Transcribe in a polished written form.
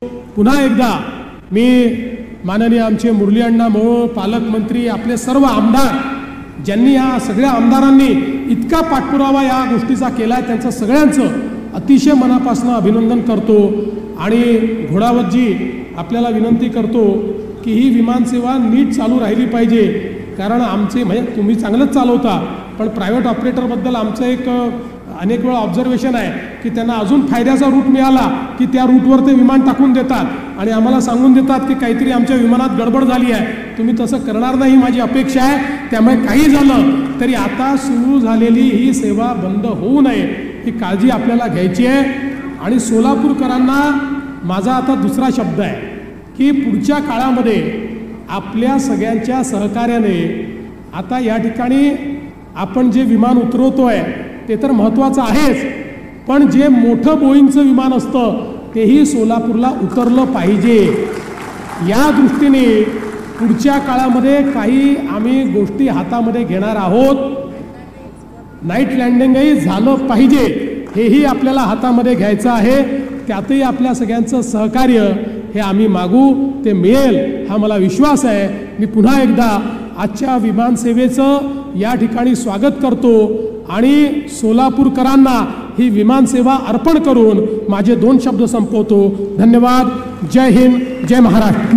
पुन्हा एकदा मी माननीय आमचे मुरली अण्णा मोहोळ, पालकमंत्री, आपले सर्व आमदार, ज्यांनी या सगळ्या आमदारांनी इतका पाठपुरावा या गोष्टीचा केला आहे, त्यांचं सगळ्यांचं अतिशय मनापासून अभिनंदन करतो। आणि घोडावतजी, आपल्याला विनंती करतो की ही विमानसेवा नीट चालू राहिली पाहिजे, कारण आमचे म्हणजे तुम्ही चांगलंच चालवता, पण प्रायव्हेट ऑपरेटरबद्दल आमचं एक अनेक वेळा ऑब्झर्वेशन आहे की त्यांना अजून फायद्याचा रूट मिळाला की त्या रूटवर ते विमान टाकून देतात आणि आम्हाला सांगून देतात की काहीतरी आमच्या विमानात गडबड झाली आहे। तुम्ही तसं करणार नाही माझी अपेक्षा आहे। त्यामुळे काही झालं तरी आता सुरू झालेली ही सेवा बंद होऊ नये ही काळजी आपल्याला घ्यायची आहे। आणि सोलापूरकरांना माझा आता दुसरा शब्द आहे की पुढच्या काळामध्ये आपल्या सगळ्यांच्या सहकार्याने आता या ठिकाणी आपण जे विमान उतरवतोय ते तर महत्त्वाचं आहेच, पण जे मोठं बोईंगचं विमान असतं तेही सोलापूरला उतरलं पाहिजे। या दृष्टीने पुढच्या काळामध्ये काही आम्ही गोष्टी हातामध्ये घेणार आहोत। नाईट लँडिंगही झालं पाहिजे हेही आपल्याला हातामध्ये घ्यायचं आहे। त्यातही आपल्या सगळ्यांचं सहकार्य हे आम्ही मागू, ते मिळेल हा मला विश्वास आहे। मी पुन्हा एकदा आजच्या विमानसेवेचं या ठिकाणी स्वागत करतो आणि सोलापूरकरांना ही विमानसेवा अर्पण करून माझे 2 शब्द संपवतो। धन्यवाद। जय हिंद, जय महाराष्ट्र।